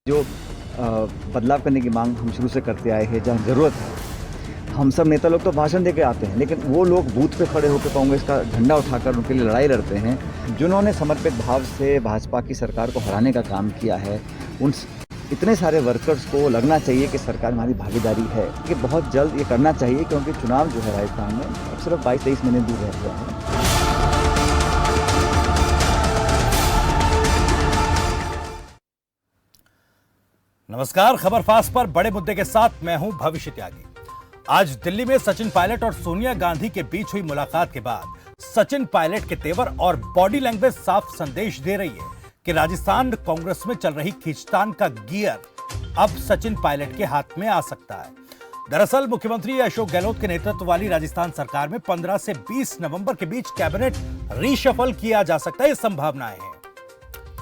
जो बदलाव करने की मांग हम शुरू से करते आए हैं, जहाँ ज़रूरत है। हम सब नेता लोग तो भाषण देके आते हैं, लेकिन वो लोग बूथ पे खड़े होकर कांग्रेस का झंडा उठाकर उनके लिए लड़ाई लड़ते हैं। जिन्होंने समर्पित भाव से भाजपा की सरकार को हराने का काम किया है, उन इतने सारे वर्कर्स को लगना चाहिए कि सरकार में हमारी भागीदारी है। कि बहुत जल्द ये करना चाहिए, क्योंकि चुनाव जो है राजस्थान में अब सिर्फ 22-23 महीने दूर रह गए हैं। नमस्कार, खबर फास्ट पर बड़े मुद्दे के साथ मैं हूं भविष्य त्यागी। आज दिल्ली में सचिन पायलट और सोनिया गांधी के बीच हुई मुलाकात के बाद सचिन पायलट के तेवर और बॉडी लैंग्वेज साफ संदेश दे रही है कि राजस्थान कांग्रेस में चल रही खींचतान का गियर अब सचिन पायलट के हाथ में आ सकता है। दरअसल मुख्यमंत्री अशोक गहलोत के नेतृत्व वाली राजस्थान सरकार में 15 से 20 नवंबर के बीच कैबिनेट रीशफल किया जा सकता है, ये संभावनाएं हैं।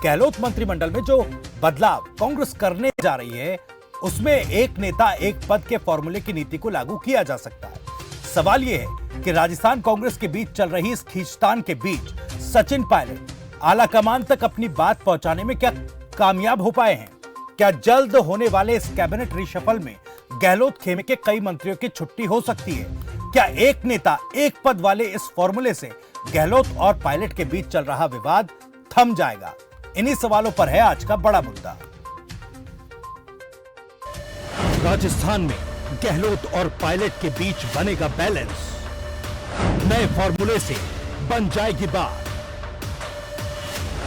गहलोत मंत्रिमंडल में जो बदलाव कांग्रेस करने जा रही है, उसमें एक नेता एक पद के फॉर्मूले की नीति को लागू किया जा सकता है। सवाल यह है कि राजस्थान कांग्रेस के बीच चल रही इस खींचतान के बीच सचिन पायलट आलाकमान तक अपनी बात पहुंचाने में क्या कामयाब हो पाए हैं? क्या जल्द होने वाले इस कैबिनेट रिशफल में गहलोत खेमे के कई मंत्रियों की छुट्टी हो सकती है? क्या एक नेता एक पद वाले इस फॉर्मूले से गहलोत और पायलट के बीच चल रहा विवाद थम जाएगा? इन्हीं सवालों पर है आज का बड़ा मुद्दा। राजस्थान में गहलोत और पायलट के बीच बनेगा बैलेंस। नए फॉर्मूले से बन जाएगी बात।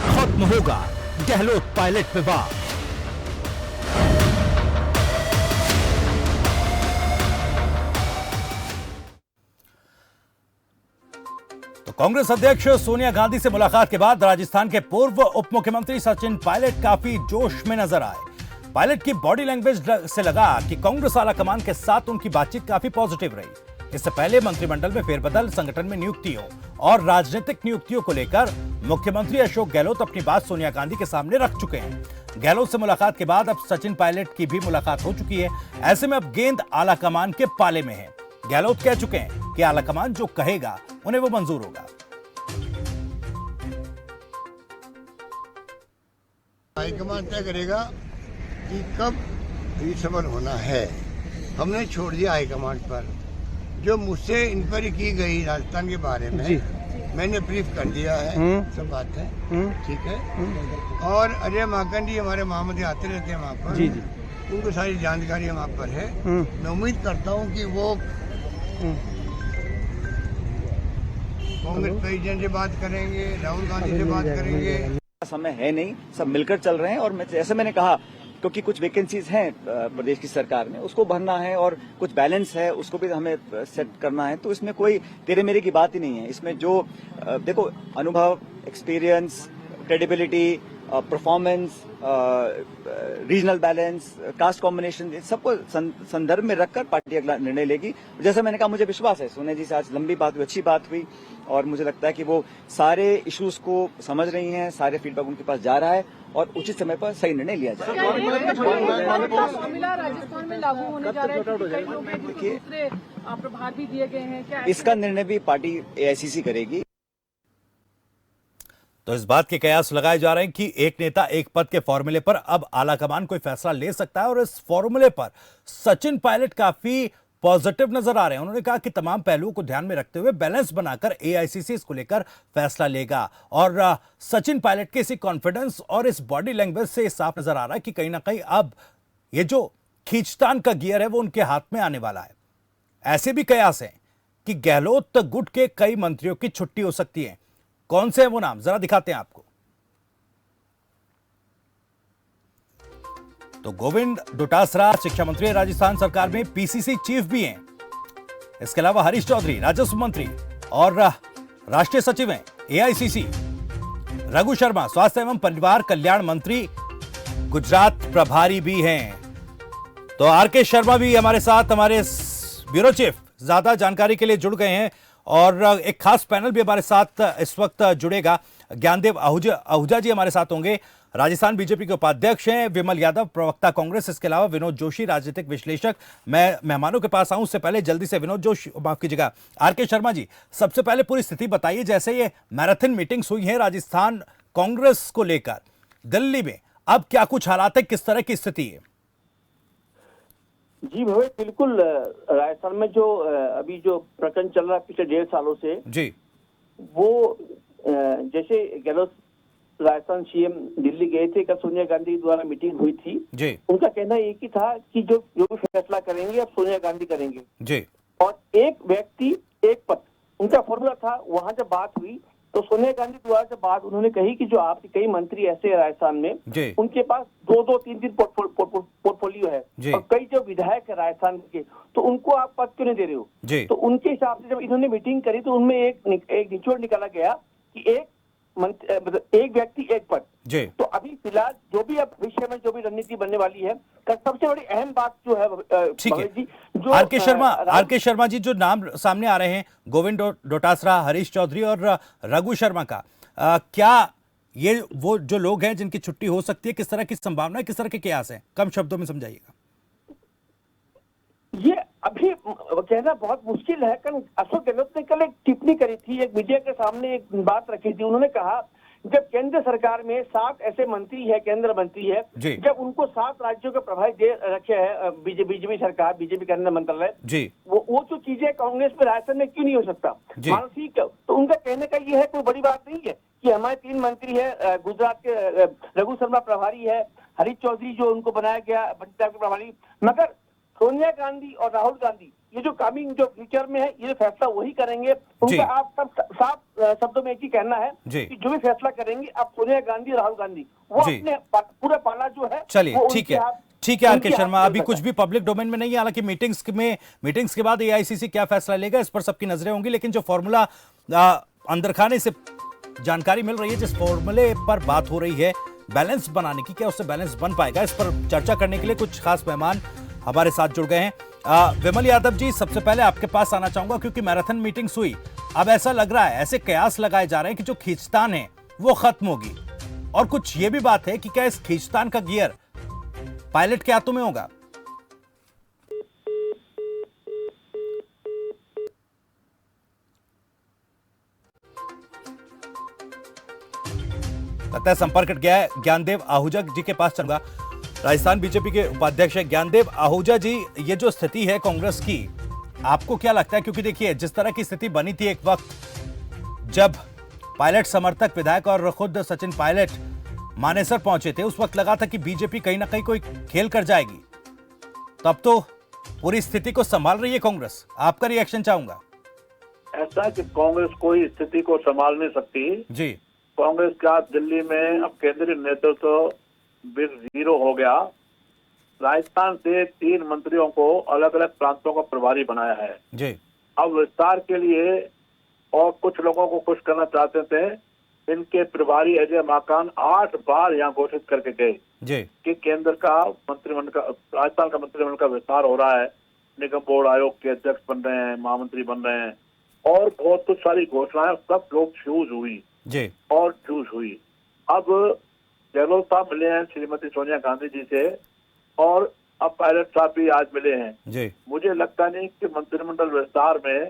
खत्म होगा गहलोत पायलट विवाद। तो कांग्रेस अध्यक्ष सोनिया गांधी से मुलाकात के बाद राजस्थान के पूर्व उप मुख्यमंत्री सचिन पायलट काफी जोश में नजर आए। पायलट की बॉडी लैंग्वेज से लगा कि कांग्रेस आलाकमान के साथ उनकी बातचीत काफी पॉजिटिव रही। इससे पहले मंत्रिमंडल में फेरबदल, संगठन में नियुक्तियों और राजनीतिक नियुक्तियों को लेकर मुख्यमंत्री अशोक गहलोत अपनी बात सोनिया गांधी के सामने रख चुके हैं। गहलोत से मुलाकात के बाद अब सचिन पायलट की भी मुलाकात हो चुकी है। ऐसे में अब गेंद आलाकमान के पाले में है। गहलोत कह चुके हैं कि आलाकमान जो कहेगा उन्हें वो मंजूर होगा। हाईकमान तय करेगा कि कब रीशफल होना है। हमने छोड़ दिया हाईकमान पर। जो मुझसे इंक्वायरी की गई राजस्थान के बारे में, मैंने ब्रीफ कर दिया है। सब बात है, ठीक है। और अजय माकन जी हमारे महामंत्री आते रहते हैं वहाँ पर, जी जी, उनको सारी जानकारी वहाँ पर है। मैं उम्मीद करता हूँ कि वो कांग्रेस प्रेसिडेंट से बात करेंगे, राहुल गांधी से बात करेंगे। समय है नहीं, सब मिलकर चल रहे हैं। और जैसे मैंने कहा, क्योंकि कुछ वैकेंसीज हैं प्रदेश की सरकार में, उसको भरना है और कुछ बैलेंस है, उसको भी हमें सेट करना है। तो इसमें कोई तेरे मेरे की बात ही नहीं है। इसमें जो देखो, अनुभव, experience, credibility, performance, regional balance, cast combination, सबको संदर्भ में रखकर पार्टी अगला निर्णय लेगी। जैसा मैंने कहा, मुझे विश्वास है सोनिया जी से आज लंबी बात हुई, अच्छी बात हुई, और मुझे लगता है कि वो सारे इश्यूज को समझ रही हैं, सारे फीडबैक उनके पास जा रहा है और उचित समय पर सही निर्णय लिया जाएगा। राजस्थान में लागू होने जा रहा है, कई लोग दूसरे प्रभार भी दिए गए हैं, क्या इसका निर्णय भी पार्टी AICC करेगी। तो इस बात के कयास लगाए जा रहे हैं कि एक नेता एक पद के फॉर्मूले पर अब आलाकमान कोई फैसला ले सकता है, और इस फॉर्मूले पर सचिन पायलट काफी पॉजिटिव नजर आ रहे हैं। उन्होंने कहा कि तमाम पहलुओं को ध्यान में रखते हुए बैलेंस बनाकर AICC इसको लेकर फैसला लेगा। और सचिन पायलट के इसी कॉन्फिडेंस और इस बॉडी लैंग्वेज से साफ नजर आ रहा है कि कहीं ना कहीं अब ये जो खींचतान का गियर है वो उनके हाथ में आने वाला है। ऐसे भी कयास हैं कि गहलोत गुट के कई मंत्रियों की छुट्टी हो सकती है। कौन से हैं वो नाम, जरा दिखाते हैं आपको। तो गोविंद डोटासरा शिक्षा मंत्री राजस्थान सरकार में PCC चीफ भी हैं। इसके अलावा हरीश चौधरी राजस्व मंत्री और राष्ट्रीय सचिव हैं AICC। रघु शर्मा स्वास्थ्य एवं परिवार कल्याण मंत्री, गुजरात प्रभारी भी हैं। तो RK शर्मा भी हमारे साथ, हमारे ब्यूरो चीफ, ज्यादा जानकारी के लिए जुड़ गए हैं। और एक खास पैनल भी हमारे साथ इस वक्त जुड़ेगा। ज्ञानदेव आहूजा जी हमारे साथ होंगे, राजस्थान बीजेपी के उपाध्यक्ष हैं। विमल यादव प्रवक्ता कांग्रेस, इसके अलावा विनोद जोशी राजनीतिक विश्लेषक। मैं मेहमानों के पास आऊं उससे पहले जल्दी से विनोद जोशी, माफ कीजिएगा, RK शर्मा जी, सबसे पहले पूरी स्थिति बताइए। जैसे ये मैराथन मीटिंग्स हुई है राजस्थान कांग्रेस को लेकर दिल्ली में, अब क्या कुछ हालात है, किस तरह की स्थिति है? जी भैया, बिल्कुल राजस्थान में जो अभी जो प्रकरण चल रहा है पिछले 1.5 सालों से, जी वो जैसे गहलोत राजस्थान सीएम दिल्ली गए थे, कल सोनिया गांधी द्वारा मीटिंग हुई थी। जी उनका कहना एक ही था कि जो जो भी फैसला करेंगे अब सोनिया गांधी करेंगे, जी और एक व्यक्ति एक पद, उनका फॉर्मूला था। वहां जब बात हुई तो सोनिया गांधी द्वारा जब बात उन्होंने कही कि जो आपके कई मंत्री ऐसे हैं राजस्थान में, जी उनके पास 2-2, 3-3 पोर्टफोलियो है, जी। और कई जो विधायक है राजस्थान के, तो उनको आप पद क्यों नहीं दे रहे हो? जी। तो उनके हिसाब से जब इन्होंने मीटिंग करी तो उनमें एक निचोड़ निकाला गया कि मतलब एक व्यक्ति एक पद। जी तो अभी फिलहाल जो भी अब विषय में जो भी रणनीति बनने वाली है, सबसे बड़ी अहम बात जो है ठीक है। भवेश जी, जो आर के शर्मा जी, जो नाम सामने आ रहे हैं, गोविंद डोटासरा, हरीश चौधरी और रघु शर्मा का, क्या ये वो जो लोग हैं जिनकी छुट्टी हो सकती है? किस तरह की संभावना है, किस तरह के कयास हैं? कम शब्दों में समझाइएगा। ये अभी कहना बहुत मुश्किल है। कल अशोक गहलोत ने कल एक टिप्पणी करी थी, एक मीडिया के सामने एक बात रखी थी। उन्होंने कहा जब केंद्र सरकार में 7 ऐसे मंत्री है, केंद्र मंत्री है, जब उनको 7 राज्यों के प्रभारी दे रखे हैं बीजेपी सरकार, बीजेपी केंद्र मंत्रालय, वो जो चीजें कांग्रेस में राजस्थान में क्यों नहीं हो सकता? मान ठीक है, तो उनका कहने का ये है, कोई बड़ी बात नहीं है कि हमारे 3 मंत्री है, गुजरात के रघु शर्मा प्रभारी है, हरीश चौधरी जो उनको बनाया गया पंजाब के प्रभारी, मगर सोनिया गांधी और राहुल गांधी ये जो कमिंग जो फ्यूचर में है, ये फैसला वही करेंगे। उनका आप सब साफ शब्दों में एक ही कहना है कि जो भी फैसला करेंगे आप सोनिया गांधी और राहुल गांधी, वो अपने पूरा पाला जो है। चलिए ठीक है आर के शर्मा, अभी कुछ भी पब्लिक डोमेन में नहीं है। हालांकि मीटिंग्स के बाद एआईसीसी क्या फैसला लेगा इस पर सबकी नजरें होंगी, लेकिन जो फॉर्मूला अंदर खाने से जानकारी मिल रही है, जिस फॉर्मूले पर बात हो रही है बैलेंस बनाने की, क्या उससे बैलेंस बन पाएगा, इस पर चर्चा करने के लिए कुछ खास मेहमान हमारे साथ जुड़ गए हैं। विमल यादव जी, सबसे पहले आपके पास आना चाहूंगा, क्योंकि मैराथन मीटिंग्स हुई, अब ऐसा लग रहा है, ऐसे कयास लगाए जा रहे हैं कि जो खींचतान है वो खत्म होगी, और कुछ ये भी बात है कि क्या इस खींचतान का गियर पायलट के हाथों में होगा? लगता है संपर्क कट गया है। ज्ञानदेव आहूजा जी के पास चलूंगा, राजस्थान बीजेपी के उपाध्यक्ष है ज्ञानदेव आहूजा जी। ये जो स्थिति है कांग्रेस की, आपको क्या लगता है? क्योंकि देखिए, जिस तरह की स्थिति बनी थी एक वक्त जब पायलट समर्थक विधायक और खुद सचिन पायलट मानेसर पहुंचे थे, उस वक्त लगा था कि बीजेपी कहीं ना कहीं कोई खेल कर जाएगी। तब तो पूरी स्थिति को संभाल रही है कांग्रेस, आपका रिएक्शन चाहूंगा। ऐसा कि कांग्रेस कोई स्थिति को संभाल नहीं सकती जी। कांग्रेस का दिल्ली में अब केंद्रीय नेतृत्व बिग जीरो हो गया। राजस्थान से 3 मंत्रियों को अलग अलग प्रांतों का प्रभारी बनाया है जी। अब विस्तार के लिए, और कुछ लोगों को खुश करना चाहते थे, इनके प्रभारी अजय माकन 8 बार यहाँ घोषित करके गए जी कि केंद्र का मंत्रिमंडल का, राजस्थान का मंत्रिमंडल का विस्तार हो रहा है, निगम बोर्ड आयोग के अध्यक्ष बन रहे हैं, महामंत्री बन रहे हैं, और बहुत कुछ सारी घोषणाएं, सब लोग फ्यूज हुई जी और चूज हुई। अब गहलोत साहब मिले हैं श्रीमती सोनिया गांधी जी से, और अब पायलट साहब भी आज मिले हैं जी। मुझे लगता नहीं कि मंत्रिमंडल विस्तार में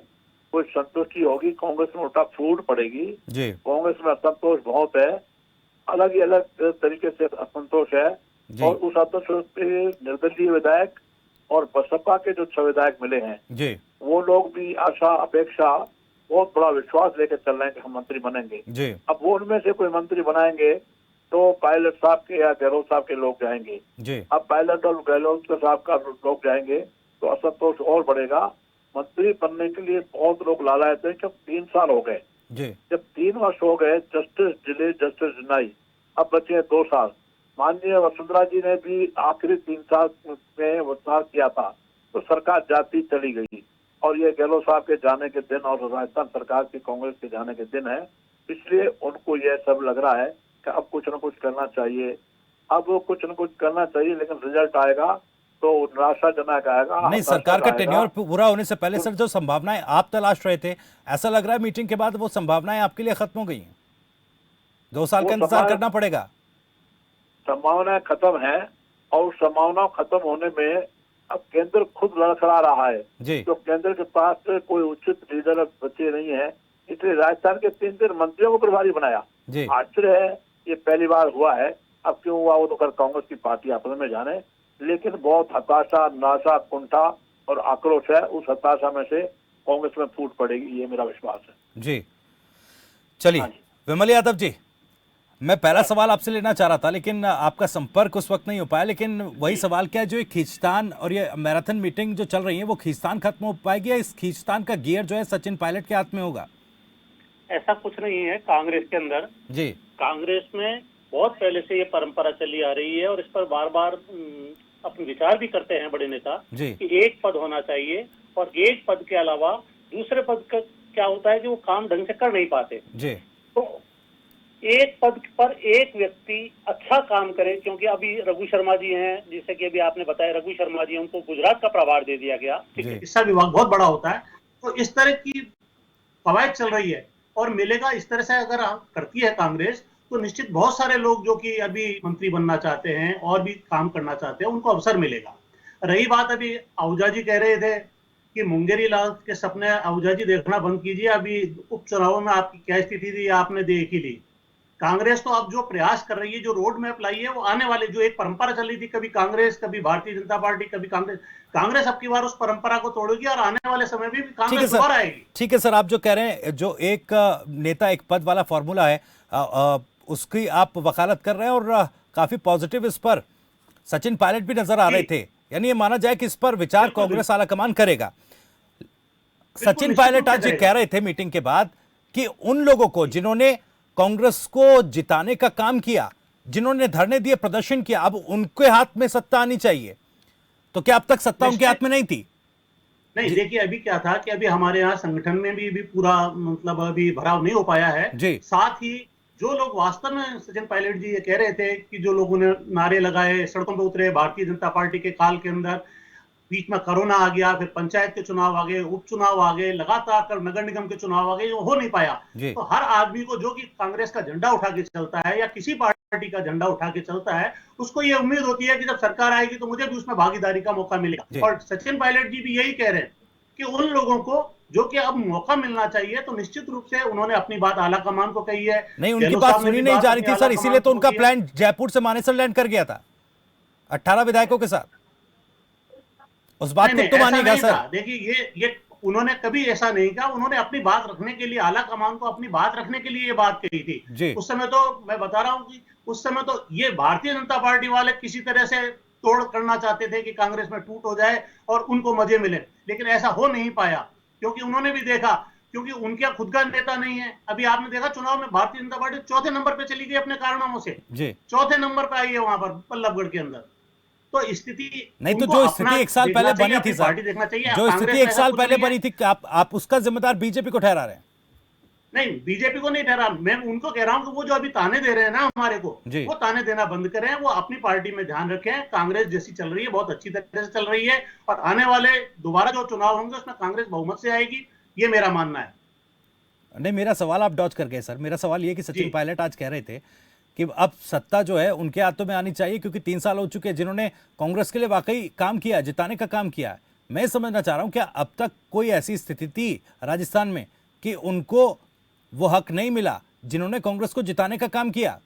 कोई संतुष्टि होगी, कांग्रेस में उल्टा फूट पड़ेगी जी। कांग्रेस में असंतोष बहुत है, अलग ही अलग तरीके से असंतोष है, और उस असंतोष पे निर्दलीय विधायक और बसपा के जो 6 विधायक मिले हैं जी, वो लोग भी आशा अपेक्षा बहुत बड़ा विश्वास लेकर चल रहे हैं कि हम मंत्री बनेंगे जी। अब वो उनमें से कोई मंत्री बनाएंगे तो पायलट साहब के या गहलोत साहब के लोग जाएंगे जी। अब पायलट और गहलोत साहब का लोग जाएंगे तो असंतोष और बढ़ेगा। मंत्री बनने के लिए बहुत लोग लालायत हैं, जब 3 साल हो गए, जी। जब 3 वर्ष हो गए, जस्टिस डिले जस्टिस डिनाई, अब बचे हैं 2 साल। माननीय वसुंधरा जी ने भी आखिरी 3 साल में विस्तार किया था तो सरकार जाती चली गई, और ये गहलोत साहब के जाने के दिन और राजस्थान सरकार की कांग्रेस के जाने के दिन है, इसलिए उनको यह सब लग रहा है कि अब कुछ न कुछ करना चाहिए, अब कुछ न कुछ करना चाहिए, लेकिन रिजल्ट आएगा तो निराशाजनक आएगा। नहीं, सरकार का टेन्योर पूरा होने से पहले सर जो संभावनाएं आप तलाश रहे थे, ऐसा लग रहा है मीटिंग के बाद वो संभावनाएं आपके लिए खत्म हो गई हैं, 2 साल का इंतजार करना पड़ेगा। संभावनाएं खत्म है, और संभावना खत्म होने में अब केंद्र खुद लड़खड़ा रहा है जी। तो केंद्र के पास कोई उचित लीडर बचे नहीं है, इसलिए राजस्थान के 3 मंत्रियों को प्रभारी बनाया। आश्चर्य है, ये पहली बार हुआ है अब क्यों हुआ वो तो कर कांग्रेस की पार्टी आपस में जाने, लेकिन बहुत हताशा, निराशा, कुंठा और आक्रोश है। उस हताशा में से कांग्रेस में फूट पड़ेगी, ये मेरा विश्वास है। जी चलिए हाँ जी। विमल यादव जी, मैं पहला सवाल आपसे लेना चाह रहा था लेकिन आपका संपर्क उस वक्त नहीं हो पाया, लेकिन वही सवाल क्या है, जो ये खींचतान और ये मैराथन मीटिंग जो चल रही है वो खींचतान खत्म हो पाएगी या इस खींचतान का गियर जो है सचिन पायलट के हाथ में होगा? ऐसा कुछ नहीं है कांग्रेस के अंदर। जी कांग्रेस में बहुत पहले से ये परंपरा चली आ रही है और इस पर बार बार अपने विचार भी करते हैं बड़े नेता जी कि एक पद होना चाहिए, और एक पद के अलावा दूसरे पद का क्या होता है कि वो काम ढंग से कर नहीं पाते। जी तो एक पद पर एक व्यक्ति अच्छा काम करे, क्योंकि अभी रघु शर्मा जी हैं, जैसे कि अभी आपने बताया रघु शर्मा जी, उनको गुजरात का प्रभार दे दिया गया। चिकित्सा विभाग बहुत बड़ा होता है, तो इस तरह की कवायद चल रही है और मिलेगा। इस तरह से अगर करती है कांग्रेस तो निश्चित बहुत सारे लोग जो कि अभी मंत्री बनना चाहते हैं और भी काम करना चाहते हैं उनको अवसर मिलेगा। रही बात, अभी आहूजा जी कह रहे थे कि मुंगेरी लाल के सपने आहूजा जी देखना बंद कीजिए, अभी उपचुनावों में आपकी क्या स्थिति थी आपने देख ही ली। कांग्रेस तो अब जो प्रयास कर रही है, जो रोड मैप लाई है, वो आने वाले जो एक परंपरा चल रही थी, कभी कांग्रेस कभी भारतीय जनता पार्टी कभी कांग्रेस अब की बार उस परंपरा को तोड़ेगी और आने वाले समय में भी कांग्रेस दोबारा आएगी। ठीक है सर, आप जो कह रहे हैं जो एक नेता एक पद वाला फॉर्मूला है उसकी आप वकालत कर रहे हैं और काफी पॉजिटिव इस पर सचिन पायलट भी नजर आ रहे थे, यानी ये माना जाए कि इस पर विचार कांग्रेस आलाकमान करेगा। सचिन पायलट आज ये कह रहे थे मीटिंग के बाद कि उन लोगों को जिन्होंने कांग्रेस को जिताने का काम किया, जिन्होंने धरने दिए, प्रदर्शन किया, अब उनके हाथ में सत्ता आनी चाहिए। तो क्या अब तक सत्ता उनके हाथ में नहीं थी? नहीं, देखिए अभी क्या था कि अभी हमारे यहाँ संगठन में भी पूरा मतलब अभी भराव नहीं हो पाया है जी। साथ ही जो लोग वास्तव में सचिन पायलट जी ये कह रहे थे कि जो लोगों ने नारे लगाए, सड़कों पर उतरे, भारतीय जनता पार्टी के काल के अंदर बीच में कोरोना आ गया, फिर पंचायत के चुनाव आ गए, उपचुनाव आ गए, लगातार कर नगर निगम के चुनाव आ गए, जो हो नहीं पाया। तो हर आदमी को जो कि कांग्रेस का झंडा उठा के चलता है या किसी पार्टी का झंडा उठा के चलता है, उसको ये उम्मीद होती है कि जब सरकार आएगी तो मुझे भी उसमें भागीदारी का मौका मिलेगा। और सचिन पायलट जी भी यही कह रहे हैं कि उन लोगों को जो कि अब मौका मिलना चाहिए, तो निश्चित रूप से उन्होंने अपनी बात आलाकमान को कही है। नहीं, उनकी बात सुनी नहीं जा रही थी सर, इसीलिए तो उनका प्लान जयपुर से मानेसर लैंड कर गया था 18 विधायकों के साथ। उस बात को तो मानिएगा सर। देखिए ये उन्होंने कभी ऐसा नहीं कहा, उन्होंने अपनी बात रखने के लिए, आलाकमान को अपनी बात रखने के लिए ये बात कही थी। उस समय तो मैं बता रहा हूं कि उस समय तो ये भारतीय जनता पार्टी वाले किसी तरह से तोड़ करना चाहते थे कि कांग्रेस में टूट हो जाए और उनको मजे मिले, लेकिन ऐसा हो नहीं पाया क्योंकि उन्होंने भी देखा, क्योंकि उनका खुद का नेता नहीं है। अभी आपने देखा चुनाव में भारतीय जनता पार्टी चौथे नंबर पे चली गई अपने कारनामों से, चौथे नंबर पे आई है वहां पर बल्लभगढ़ के अंदर। तो स्थिति नहीं, तो जो स्थिति एक साल पहले बनी थी सर, जो स्थिति एक साल पहले बनी थी, आप उसका जिम्मेदार बीजेपी को ठहरा रहे हैं? नहीं, बीजेपी को नहीं ठहरा, मैं उनको कह रहा हूं कि वो जो अभी ताने दे रहे हैं ना हमारे को, वो ताने देना बंद करें, वो अपनी पार्टी में ध्यान रखें। कांग्रेस जैसी चल रही है बहुत अच्छी तरह से चल रही है और आने वाले दोबारा जो चुनाव होंगे उसमें कांग्रेस बहुमत से आएगी, ये मेरा मानना है। नहीं, मेरा सवाल आप डॉज कर गए सर। मेरा सवाल ये कि सचिन पायलट आज कह रहे थे कि अब सत्ता जो है उनके हाथों में आनी चाहिए, क्योंकि 3 साल हो चुके हैं जिन्होंने कांग्रेस के लिए वाकई काम किया, जिताने का काम किया। मैं समझना चाह रहा हूं क्या अब तक कोई ऐसी स्थिति थी राजस्थान में कि उनको वो हक नहीं मिला जिन्होंने कांग्रेस को जिताने का काम किया?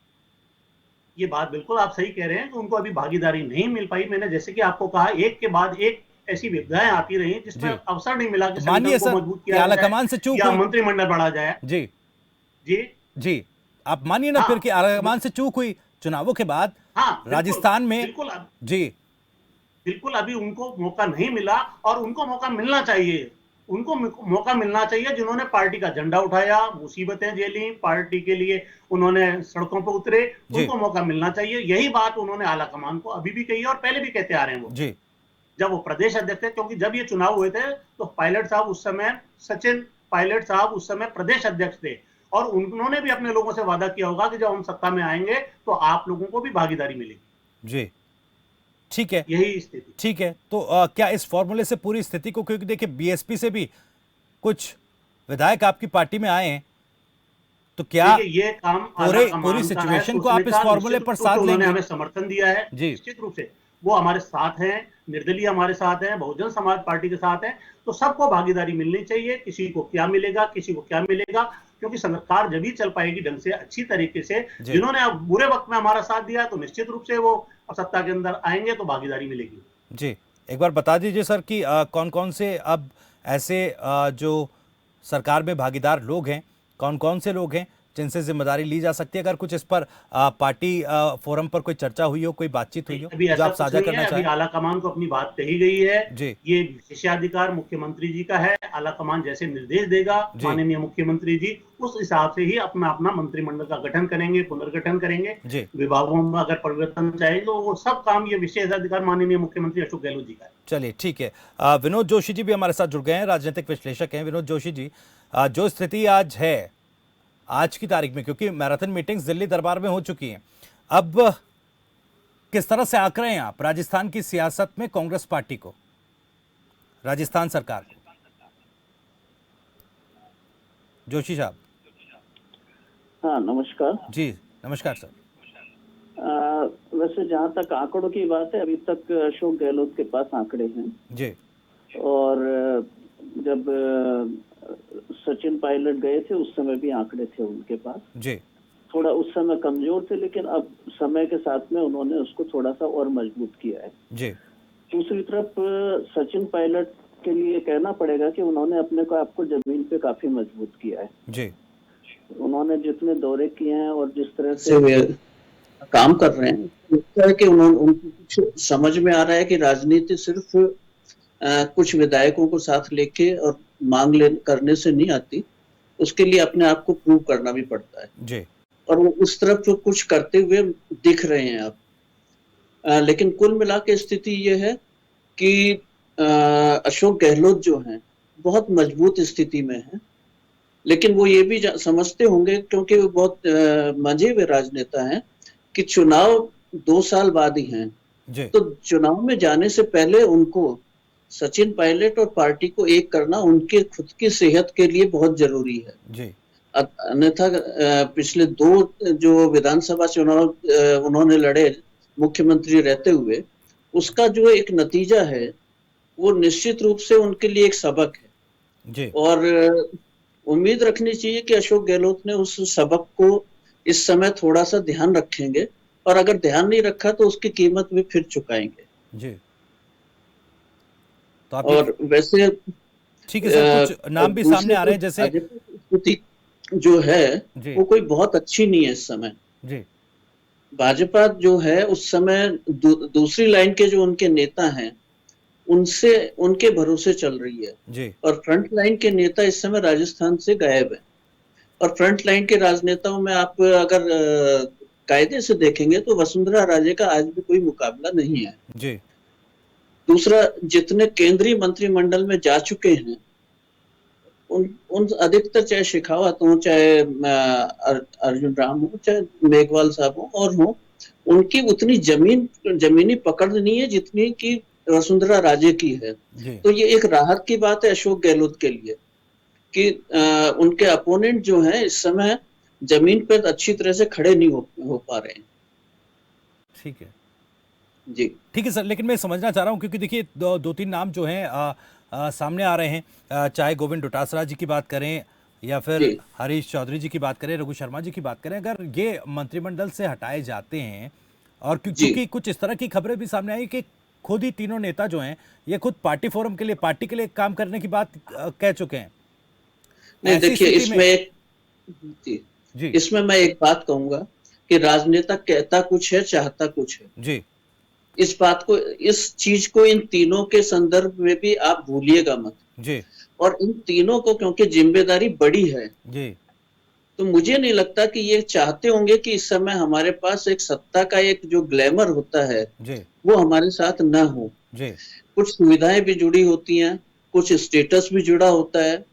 ये बात बिल्कुल आप सही कह रहे हैं कि उनको अभी भागीदारी नहीं मिल पाई। मैंने जैसे कि आपको कहा, एक के बाद एक ऐसी विपदाएं आती रही जिसमें अवसर नहीं मिला कि मानिए सर, मजबूत किया आलाकमान से चूक हुई, मंत्रिमंडल बढ़ा जाए। जी जी जी, आप मानिए ना फिर कि आलाकमान से चूक हुई चुनावों के बाद राजस्थान में। बिल्कुल अभी उनको मौका नहीं मिला और उनको मौका मिलना चाहिए। उनको मौका मिलना चाहिए जिन्होंने पार्टी का झंडा उठाया, मुसीबतें झेली, पार्टी के लिए उन्होंने सड़कों पर उतरे, उनको मौका मिलना चाहिए। यही बात उन्होंने आलाकमान को अभी भी कही और पहले भी कहते आ रहे हैं वो जी। जब वो प्रदेश अध्यक्ष थे, क्योंकि जब ये चुनाव हुए थे तो पायलट साहब उस समय, सचिन पायलट साहब उस समय प्रदेश अध्यक्ष थे और उन्होंने भी अपने लोगों से वादा किया होगा कि जब हम सत्ता में आएंगे तो आप लोगों को भी भागीदारी मिलेगी। जी ठीक है, यही स्थिति ठीक है। तो क्या इस फॉर्मूले से पूरी स्थिति को, क्योंकि देखिए बीएसपी से भी कुछ विधायक आपकी पार्टी में आए हैं, तो क्या ये काम पूरी सिचुएशन को आप इस फॉर्मूले पर साथ लेंगे? उन्होंने हमें समर्थन दिया है निश्चित रूप से, वो हमारे साथ हैं, निर्दलीय हमारे साथ हैं, बहुजन समाज पार्टी के साथ हैं। तो सबको भागीदारी मिलनी चाहिए, किसी को क्या मिलेगा किसी को क्या मिलेगा, क्योंकि सरकार जब ही चल पाएगी ढंग से, अच्छी तरीके से। जी। जिन्होंने अब बुरे वक्त में हमारा साथ दिया तो निश्चित रूप से वो सत्ता के अंदर आएंगे तो भागीदारी मिलेगी। जी, एक बार बता दीजिए सर कि कौन कौन से अब ऐसे जो सरकार में भागीदार लोग हैं, कौन कौन से लोग हैं जिनसे जिम्मेदारी ली जा सकती है? अगर कुछ इस पर पार्टी फोरम पर कोई चर्चा हुई हो, कोई बातचीत हुई हो अभी जो ऐसा आप कुछ साझा नहीं करना है। अभी चाहें? आला कमान को अपनी बात कही गई है। जी। ये विशेषाधिकार मुख्यमंत्री जी का है। आला कमान जैसे निर्देश देगा जी। माननीय मुख्यमंत्री जी, उस हिसाब से ही अपना अपना मंत्रिमंडल का गठन करेंगे, पुनर्गठन करेंगे। जी। विभागों में अगर परिवर्तन चाहिए तो वो सब काम ये विशेषाधिकार माननीय मुख्यमंत्री अशोक गहलोत जी का है। चलिए ठीक है। विनोद जोशी जी भी हमारे साथ जुड़ गए हैं, राजनीतिक विश्लेषक हैं। विनोद जोशी जी, जो स्थिति आज है, आज की तारीख में, क्योंकि मैराथन मीटिंग्स दिल्ली दरबार में हो चुकी हैं, अब किस तरह से आंक रहे हैं आप राजस्थान की सियासत में कांग्रेस पार्टी को, राजस्थान सरकार को? जोशी साहब। हाँ, नमस्कार जी नमस्कार सर। वैसे जहाँ तक आंकड़ों की बात है, अभी तक अशोक गहलोत के पास आंकड़े हैं। जी। और जब सचिन पायलट गए थे उस समय भी आंकड़े थे उनके पास। जी। थोड़ा उस समय कमजोर थे, लेकिन अब समय के साथ में उन्होंने उसको थोड़ा सा और मजबूत किया है। जी। दूसरी तरफ सचिन पायलट के लिए कहना पड़ेगा कि उन्होंने अपने को आपको जमीन पे काफी मजबूत किया है। जी। उन्होंने जितने दौरे किए हैं और जिस तरह से वे काम कर रहे हैं, लगता है कि उनको कुछ समझ में आ रहा है कि राजनीति सिर्फ कुछ विधायकों को साथ लेके और करने से नहीं आती, उसके लिए अपने आप को प्रूव करना भी पड़ता है। जी। और वो उस तरफ जो कुछ करते हुए दिख रहे हैं आप। लेकिन कुल मिला के स्थिति ये है कि अशोक गहलोत जो हैं बहुत मजबूत स्थिति में हैं, लेकिन वो ये भी समझते होंगे, क्योंकि वो बहुत मंझे हुए राजनेता हैं, कि चुनाव 2 साल बाद ही हैं। तो चुनाव में जाने से पहले उनको सचिन पायलट और पार्टी को एक करना उनके खुद की सेहत के लिए बहुत जरूरी है। जी। अन्यथा पिछले 2 जो विधानसभा चुनाव उन्होंने लड़े मुख्यमंत्री रहते हुए, उसका जो एक नतीजा है वो निश्चित रूप से उनके लिए एक सबक है। जी। और उम्मीद रखनी चाहिए कि अशोक गहलोत ने उस सबक को इस समय थोड़ा सा ध्यान रखेंगे, और अगर ध्यान नहीं रखा तो उसकी कीमत भी फिर चुकाएंगे। जी। तो आप और वैसे ठीक है सर, कुछ नाम भी सामने आ रहे हैं, जैसे स्थिति जो है वो कोई बहुत अच्छी नहीं है इस समय। जी। भाजपा जो है उस समय दूसरी लाइन के जो उनके नेता हैं उनसे उनके भरोसे चल रही है। जी। और फ्रंट लाइन के नेता इस समय राजस्थान से गायब है। और फ्रंट लाइन के राजनेताओं में आप अगर कायदे से देखेंगे तो वसुंधरा राजे का आज भी कोई मुकाबला नहीं है। जी। दूसरा, जितने केंद्रीय मंत्रिमंडल में जा चुके हैं उन अधिकतर, चाहे शेखावत हो, चाहे अर्जुन राम हो, चाहे मेघवाल साहब हो और हो, उनकी उतनी जमीनी पकड़ नहीं है जितनी की वसुंधरा राजे की है। तो ये एक राहत की बात है अशोक गहलोत के लिए कि उनके अपोनेंट जो हैं इस समय जमीन पर अच्छी तरह से खड़े नहीं हो पा रहे हैं। ठीक है जी। ठीक है सर, लेकिन मैं समझना चाह रहा हूँ, क्योंकि देखिए 2-3 नाम जो हैं सामने आ रहे हैं, चाहे गोविंद डोटासरा जी की बात करें या फिर हरीश चौधरी जी की बात करें, रघु शर्मा जी की बात करें, अगर ये मंत्रिमंडल से हटाए जाते हैं, और क्योंकि कुछ इस तरह की खबरें भी सामने आई कि खुद ही तीनों नेता जो हैं ये खुद पार्टी फोरम के लिए, पार्टी के लिए काम करने की बात कह चुके हैं। नहीं, देखिए इसमें मैं एक बात कहूंगा कि राजनेता कहता कुछ है, चाहता कुछ है। जी। इस बात को, इस चीज को इन तीनों के संदर्भ में भी आप भूलिएगा मत। जी। और इन तीनों को क्योंकि जिम्मेदारी बड़ी है जी, तो मुझे नहीं लगता कि ये चाहते होंगे कि इस समय हमारे पास एक सत्ता का एक जो ग्लैमर होता है जी, वो हमारे साथ न हो। जी। कुछ सुविधाएं भी जुड़ी होती हैं, कुछ स्टेटस भी जुड़ा होता है।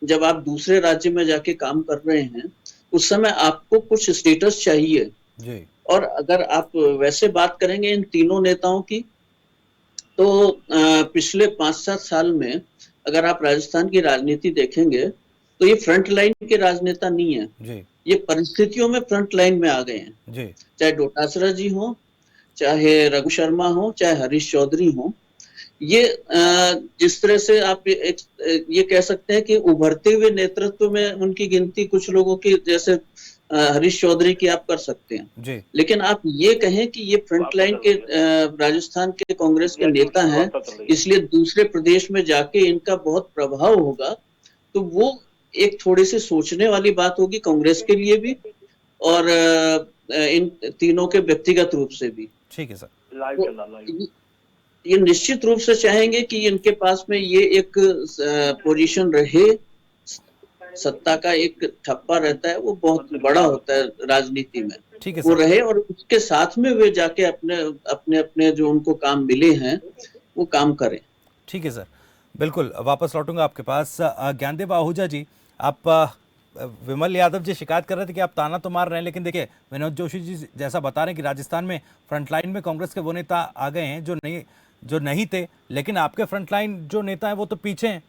जब आप दूसरे राज्य में जाके काम कर रहे हैं उस समय आपको कुछ स्टेटस चाहिए जी। और अगर आप वैसे बात करेंगे इन तीनों नेताओं की तो पिछले 5-7 साल में अगर आप राजस्थान की राजनीति देखेंगे तो ये फ्रंट लाइन के राजनेता नहीं है जी। ये परिस्थितियों में फ्रंट लाइन में आ गए हैं जी। चाहे डोटासरा जी हो, चाहे रघु शर्मा हो, चाहे हरीश चौधरी हो, ये जिस तरह से आप ये कह सकते हैं कि उभरते हुए नेतृत्व में उनकी गिनती कुछ लोगों की, जैसे हरीश चौधरी की आप कर सकते हैं जी। लेकिन आप ये कहें कि ये फ्रंट लाइन के राजस्थान के कांग्रेस के नेता हैं, इसलिए दूसरे प्रदेश में जाके इनका बहुत प्रभाव होगा, तो वो एक थोड़ी सी सोचने वाली बात होगी कांग्रेस के लिए भी और इन तीनों के व्यक्तिगत रूप से भी। ठीक है सर। ये निश्चित रूप से चाहेंगे कि इनके पास में ये एक पोजीशन रहे, सत्ता का एक ठप्पा रहता है, वो बहुत बड़ा होता है राजनीति में। ठीक है वो सर। रहे और उसके साथ में वे जाके अपने जो उनको काम मिले हैं वो काम करें। ठीक है सर, बिल्कुल वापस लौटूंगा आपके पास। ज्ञानदेव आहूजा जी, आप विमल यादव जी शिकायत कर रहे थे कि आप ताना तो मार रहे हैं, लेकिन देखिए विनोद जोशी जी जैसा बता रहे हैं कि राजस्थान में फ्रंटलाइन में कांग्रेस के वो नेता आ गए हैं जो नहीं थे, लेकिन आपके फ्रंटलाइन जो नेता हैं वो तो पीछे हैं।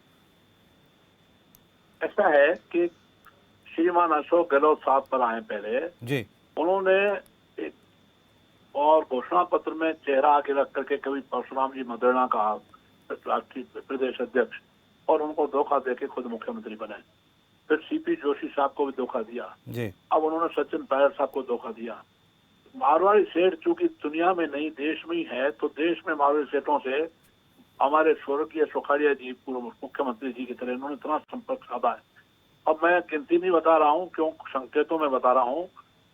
ऐसा है कि श्रीमान अशोक गहलोत साहब पर आए पहले जी, उन्होंने एक और घोषणा पत्र में चेहरा आगे रख करके कभी परशुराम जी मदेरणा का राष्ट्रीय प्रदेश अध्यक्ष, और उनको धोखा देके खुद मुख्यमंत्री बने। फिर सीपी जोशी साहब को भी धोखा दिया जी। अब उन्होंने सचिन पायलट साहब को धोखा दिया। मारवाड़ी सेठ चूंकि दुनिया में नहीं देश में ही है, तो देश में मारवाड़ी सेठों से हमारे स्वर्गीय सुखाड़िया जी पूर्व मुख्यमंत्री जी की तरह इन्होंने इतना संपर्क साधा है। अब मैं गिनती नहीं बता रहा हूँ, क्यों संकेतों में बता रहा हूँ,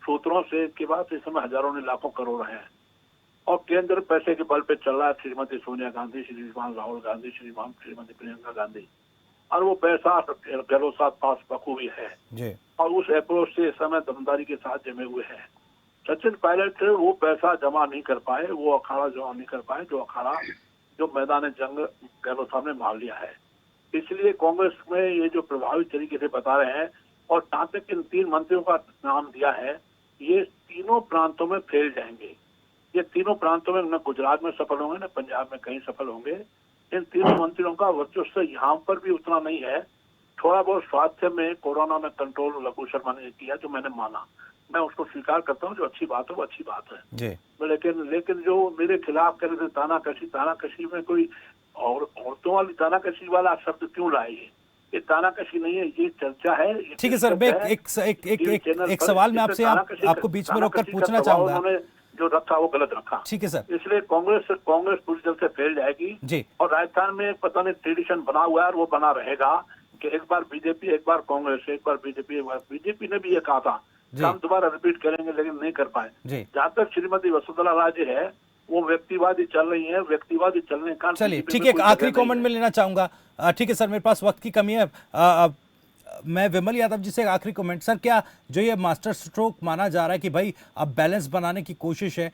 सूत्रों से के बाद इस समय हजारों ने लाखों करोड़ हैं और केंद्र पैसे के बल पे चल रहा है। श्रीमती सोनिया गांधी, श्रीमान राहुल गांधी, श्रीमती प्रियंका गांधी, और वो पैसा गहलोत साहब पास बखूबी है जी। और उस अप्रोच से इस समय दमदारी के साथ जमे हुए हैं। सचिन पायलट वो पैसा जमा नहीं कर पाए, वो अखाड़ा जमा नहीं कर पाए जो मैदान जंग गहलोत साहब ने मार लिया है। इसलिए कांग्रेस में ये जो प्रभावी तरीके से बता रहे हैं, और जहां तक इन 3 मंत्रियों का नाम दिया है, ये तीनों प्रांतों में फैल जाएंगे। ये तीनों प्रांतों में न गुजरात में सफल होंगे, न पंजाब में कहीं सफल होंगे। इन तीनों मंत्रियों का वर्चस्व यहाँ पर भी उतना नहीं है। थोड़ा बहुत स्वास्थ्य में, कोरोना में कंट्रोल लघु शर्मा ने किया, जो मैंने माना, मैं उसको स्वीकार करता हूँ। जो अच्छी बात है वो अच्छी बात है जी। लेकिन जो मेरे खिलाफ कर रहे थे तानाकशी में कोई और औरतों वाली तानाकशी वाला शब्द क्यों लाए? ये तानाकशी नहीं है, ये चर्चा है। ठीक है सर, मैं एक सवाल मैं आपसे आपको बीच में रोककर पूछना चाहूंगा। उन्होंने जो रखा वो गलत रखा। ठीक है सर। इसलिए कांग्रेस पूरी तरह से फैल जाएगी जी। और राजस्थान में पता नहीं ट्रेडिशन बना हुआ है और वो बना रहेगा कि एक बार बीजेपी, एक बार कांग्रेस, एक बार बीजेपी, एक बार बीजेपी ने भी ये कहा था हम दोबारा रिपीट करेंगे, लेकिन नहीं कर पाए। जहाँ तक श्रीमती वसुंधरा राजे है, वो व्यक्तिवादी चल रही है, व्यक्तिवादी चलने का। चलिए ठीक है, एक आखिरी कमेंट में लेना चाहूंगा। ठीक है सर, मेरे पास वक्त की कमी है। मैं विमल यादव जी से एक आखिरी कमेंट। सर, क्या जो ये मास्टर स्ट्रोक माना जा रहा है कि भाई अब बैलेंस बनाने की कोशिश है,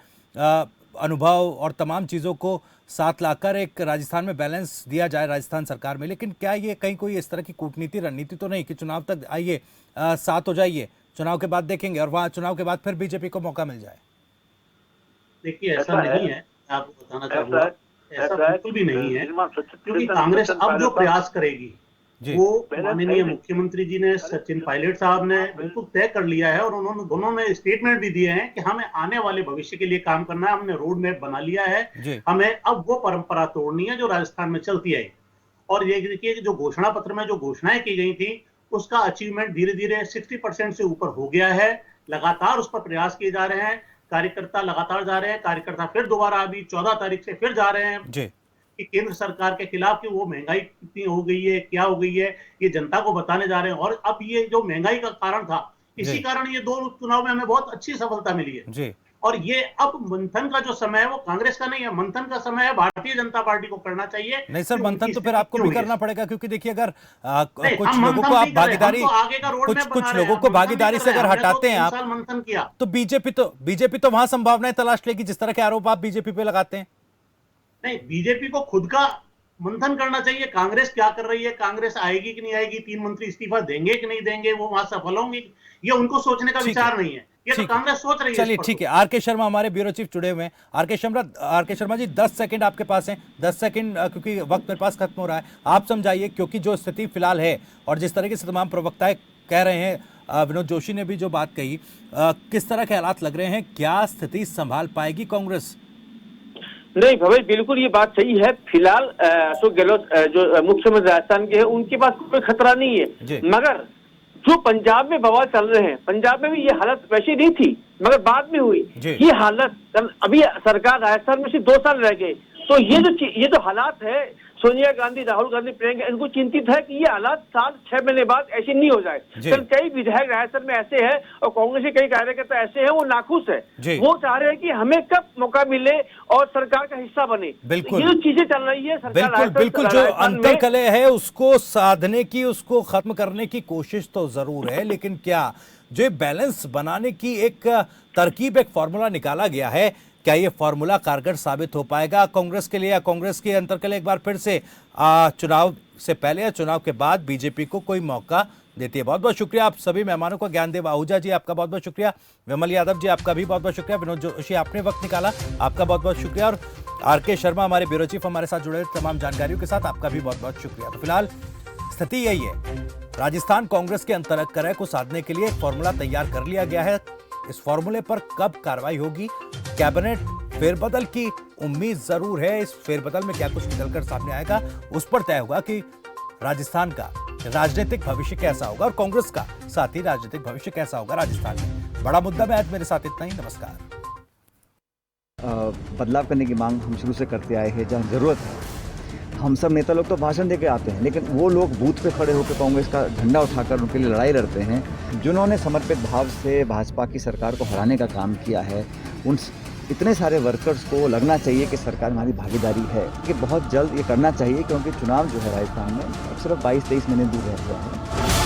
अनुभव और तमाम चीज़ों को साथ लाकर एक राजस्थान में बैलेंस दिया जाए राजस्थान सरकार में, लेकिन क्या ये कहीं कोई इस तरह की कूटनीति रणनीति तो नहीं कि चुनाव तक आइए, साथ हो जाइए, चुनाव के बाद देखेंगे और वहाँ चुनाव के बाद फिर बीजेपी को मौका मिल जाए? देखिए ऐसा नहीं है, आपको बताना चाहूंगा, ऐसा बिल्कुल भी नहीं है, क्योंकि कांग्रेस अब जो प्रयास करेगी वो माननीय मुख्यमंत्री जी ने, सचिन पायलट साहब ने बिल्कुल तय कर लिया है और उन्होंने दोनों ने स्टेटमेंट भी दिए हैं कि हमें आने वाले भविष्य के लिए काम करना है। हमने रोड मैप बना लिया है, हमें अब वो परंपरा तोड़नी है जो राजस्थान में चलती है। और ये देखिए जो घोषणा पत्र में जो घोषणाएं की गई थी उसका अचीवमेंट धीरे धीरे 60% से ऊपर हो गया है। लगातार उस पर प्रयास किए जा रहे हैं, कार्यकर्ता लगातार जा रहे हैं, कार्यकर्ता फिर दोबारा अभी 14 तारीख से फिर जा रहे हैं कि केंद्र सरकार के खिलाफ कि वो महंगाई कितनी हो गई है, क्या हो गई है, ये जनता को बताने जा रहे हैं। और अब ये जो महंगाई का कारण था, इसी कारण ये 2 चुनाव में हमें बहुत अच्छी सफलता मिली है। और ये अब मंथन का जो समय है वो कांग्रेस का नहीं है, मंथन का समय है भारतीय जनता पार्टी को करना चाहिए। नहीं सर, मंथन तो फिर आपको भी करना पड़ेगा, क्योंकि देखिए अगर कुछ लोगों को आप भागीदारी, कुछ लोगों को भागीदारी से अगर हटाते हैं आप, मंथन किया तो बीजेपी तो वहां संभावनाएं तलाश लेगी जिस तरह के आरोप आप बीजेपी पे लगाते हैं। नहीं, बीजेपी को खुद का मंथन करना चाहिए, कांग्रेस क्या कर रही है, कांग्रेस आएगी कि नहीं आएगी, 3 मंत्री इस्तीफा देंगे कि नहीं देंगे, वो वहां सफल होंगे, ये उनको सोचने का विचार नहीं है, ये तो कांग्रेस सोच रही है। चलिए ठीक है, आर के शर्मा हमारे ब्यूरो चीफ जुड़े हुए हैं। आर के शर्मा जी 10 सेकंड आपके पास हैं, 10 सेकंड क्योंकि वक्त मेरे पास खत्म हो रहा है, आप समझाइए, क्योंकि जो स्थिति फिलहाल है और जिस तरीके से तमाम प्रवक्ताएं कह रहे हैं, विनोद जोशी ने भी जो बात कही, किस तरह के हालात लग रहे हैं, क्या स्थिति संभाल पाएगी कांग्रेस? नहीं भवेश, बिल्कुल ये बात सही है। फिलहाल अशोक गहलोत जो मुख्यमंत्री राजस्थान के हैं, उनके पास कोई खतरा नहीं है। मगर जो पंजाब में बवाल चल रहे हैं, पंजाब में भी ये हालत वैसी नहीं थी, मगर बाद में हुई ये हालत। अभी सरकार राजस्थान में सिर्फ 2 साल रह गए, तो ये जो हालात है, सोनिया गांधी, राहुल गांधी, प्रियंका, इनको चिंतित है कि ये हालात 7-6 महीने बाद ऐसे नहीं हो जाए। कई विधायक राजस्थान में ऐसे हैं और कांग्रेस के कई कार्यकर्ता ऐसे हैं, वो नाखुश है। वो चाह रहे हैं कि हमें कब मौका मिले और सरकार का हिस्सा बने। बिल्कुल, ये जो चीजें चल रही है सरकार बिल्कुल जो अंतर्कलह है उसको साधने की, उसको खत्म करने की कोशिश तो जरूर है, लेकिन क्या जो बैलेंस बनाने की एक तरकीब, एक फॉर्मूला निकाला गया है, क्या ये फॉर्मूला कारगर साबित हो पाएगा कांग्रेस के लिए? या कांग्रेस की अंतर्कलह एक बार फिर से चुनाव से पहले या चुनाव के बाद बीजेपी को कोई मौका देती है? बहुत बहुत शुक्रिया आप सभी मेहमानों का। ज्ञानदेव आहूजा जी आपका बहुत बहुत शुक्रिया, विमल यादव जी आपका भी बहुत बहुत शुक्रिया, विनोद जोशी आपने वक्त निकाला आपका बहुत बहुत शुक्रिया, और आर.के. शर्मा हमारे ब्यूरो चीफ हमारे साथ जुड़े तमाम जानकारियों के साथ आपका भी बहुत बहुत शुक्रिया। तो फिलहाल स्थिति यही है, राजस्थान कांग्रेस के अंतर्कलह को साधने के लिए एक फॉर्मूला तैयार कर लिया गया है। इस फॉर्मूले पर कब कार्रवाई होगी, कैबिनेट फेरबदल की उम्मीद जरूर है। इस फेरबदल में क्या कुछ निकलकर सामने आएगा, उस पर तय होगा कि राजस्थान का राजनीतिक भविष्य कैसा होगा और कांग्रेस का साथ ही राजनीतिक भविष्य कैसा होगा राजस्थान में। बड़ा मुद्दा में आज मेरे साथ इतना ही। नमस्कार। बदलाव करने की मांग हम शुरू से करते आए हैं। जहाँ जरूरत है, हम सब नेता लोग तो भाषण देके आते हैं, लेकिन वो लोग बूथ पे खड़े होकर कांग्रेस का झंडा उठाकर उनके लिए लड़ाई लड़ते हैं। जिन्होंने समर्पित भाव से भाजपा की सरकार को हराने का काम किया है, उन इतने सारे वर्कर्स को लगना चाहिए कि सरकार में हमारी भागीदारी है, कि बहुत जल्द ये करना चाहिए, क्योंकि चुनाव जो है राजस्थान में अब सिर्फ 22-23 महीने दूर रह गया है।